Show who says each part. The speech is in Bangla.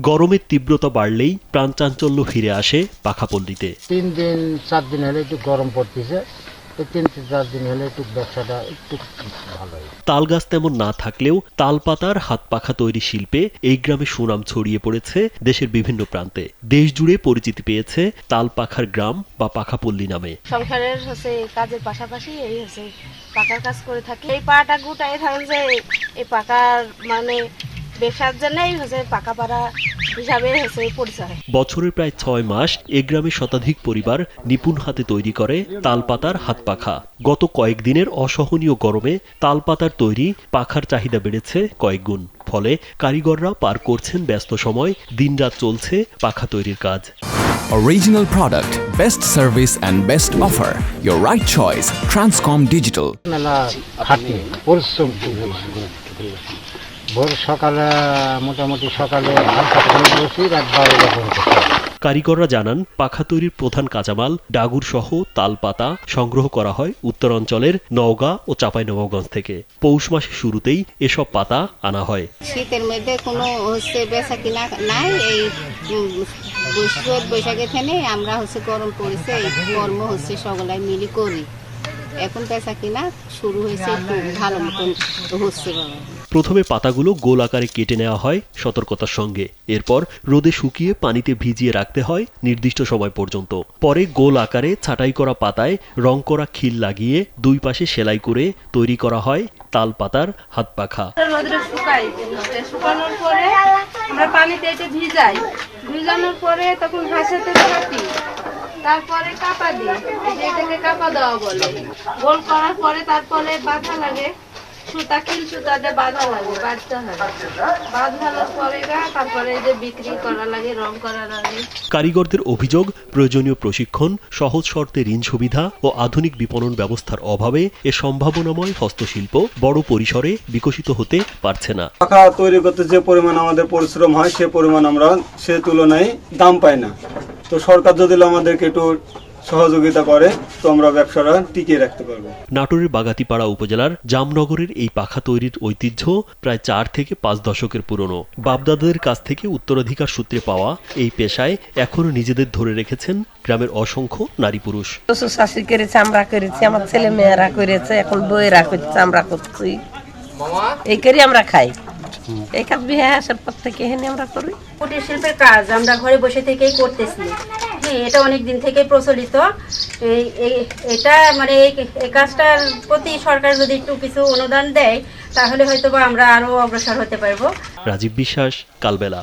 Speaker 1: গরমের তীব্রতা বাড়লেই প্রাণচাঞ্চল্য ফিরে আসে পাখাপল্লীতে।
Speaker 2: 3 দিন 4 দিন হলে একটু গরম পড়তেছে, 3-4 দিন হলে একটু ব্যবসাটা একটু ভালো হয়।
Speaker 1: তাল গাছ তেমন না থাকলেও তাল পাতার হাত পাখা তৈরি শিল্পে এই গ্রামে সুনাম ছড়িয়ে পড়েছে দেশের বিভিন্ন প্রান্তে। দেশ জুড়ে পরিচিতি পেয়েছে তাল পাখার গ্রাম বা পাখাপল্লী নামে।
Speaker 3: সংসারের কাজের পাশাপাশি এই পাকার কাজ করে থাকি। এই পাটা গুটাই থাকেন যে এই পাকার ব্যবসার জন্যই পাকা পাড়া হিসাবে পরিচয়।
Speaker 1: বছরের প্রায় 6 মাস এ গ্রামে শতাধিক পরিবার নিপুণ হাতে তৈরি করে তাল পাতার হাত পাখা। গত কয়েকদিনের অসহনীয় গরমে তাল পাতার তৈরি পাখার চাহিদা বেড়েছে কয়েক গুণ। ফলে কারিগররা পার করছেন ব্যস্ত সময়, দিনরাত চলছে পাখা তৈরির কাজ।
Speaker 4: Original product, best service and best offer. Your right choice, Transcom Digital.
Speaker 2: মেলা খাটি পরিশ্রম ভোর সকালে মোটামুটি সকালে 8:30 বসি, রাত 12টা পর্যন্ত।
Speaker 1: কারিগররা জানান, পাখা তৈরির প্রধান কাঁচামাল ডাগুর সহ তাল পাতা সংগ্রহ করা হয় উত্তরাঞ্চলের নওগাঁ ও চাঁপাইনবাবগঞ্জ থেকে। পৌষ মাসের শুরুতেই এসব পাতা আনা হয়।
Speaker 5: শীতের মধ্যে কোনো বেচা কিনা নাই। এই বৈশাখে থেকে আমরা গরম পড়েছে, এই কর্ম সকলাই মিলি করি। এখন বেচা কিনা শুরু হয়েছে, ভালো মতন হচ্ছে।
Speaker 1: প্রথমে পাতাগুলো গোল আকারে কেটে নেওয়া হয় সতর্কতার সঙ্গে। এরপর রোদে শুকিয়ে পানিতে ভিজিয়ে রাখতে হয় নির্দিষ্ট সময় পর্যন্ত। পরে গোল আকারে ছাঁটাই করা পাতায় রং করা খিল লাগিয়ে দুই পাশে সেলাই করে তৈরি করা হয় তাল পাতার হাত পাখা।
Speaker 3: রোদে শুকানোর পরে আমরা পানিতে এটা ভিজানোর পরে তখন হাঁসেতে কাটি, তারপরে কাপা দিই, এটাকে কাপা দেওয়া বলে। গোল করার পরে তারপরে বাঁধা লাগে, সুতা কিল সুতা দিয়ে বাঁধা লাগে, বাঁধতে হয়। বাঁধানোর পরে তারপরে বিক্রি করা লাগে, রং করা লাগে।
Speaker 1: কারিগরদের অভিযোগ, প্রয়োজনীয় প্রশিক্ষণ, সহজ শর্তে ঋণ সুবিধা ও আধুনিক বিপণন ব্যবস্থার অভাবে এ সম্ভাবনাময় হস্তশিল্প বড় পরিসরে বিকশিত হতে পারছে না।
Speaker 6: পাখা তৈরি করতে যে পরিমাণ আমাদের পরিশ্রম হয় সে পরিমাণ আমরা সে তুলনায় দাম পাই না। তো সরকার যদি আমাদেরকে একটু সহযোগিতা করে তো আমরা ব্যবসাটা টিকিয়ে রাখতে পারবো।
Speaker 1: নাটোরের বাগাতিপাড়া উপজেলার জামনগরের এই পাখা তৈরির ঐতিহ্য প্রায় 4 থেকে 5 দশকের পুরনো। বাপদাদাদের কাছ থেকে উত্তরাধিকার সূত্রে পাওয়া এই পেশায় এখনো নিজেদের ধরে রেখেছেন গ্রামের অসংখ্য নারী পুরুষ।
Speaker 7: শাশি করেছে, আমরা করেছি, আমার ছেলে মেয়েরা করেছে, এখন বইয়েরা করছে, আমরা করছি। এই করি আমরা খাই। এই কাজ বিয়ে আসার পর থেকে আমরা করি।
Speaker 3: কুটির শিল্পের কাজ আমরা ঘরে বসে থেকেই করতেছি। এটা অনেক দিন থেকে প্রচলিত। এটা এই কাজটার প্রতি সরকার যদি একটু কিছু অনুদান দেয় তাহলে হয়তো আমরা আরো অগ্রসর হতে পারবো।
Speaker 1: রাজীব বিশ্বাস, কালবেলা।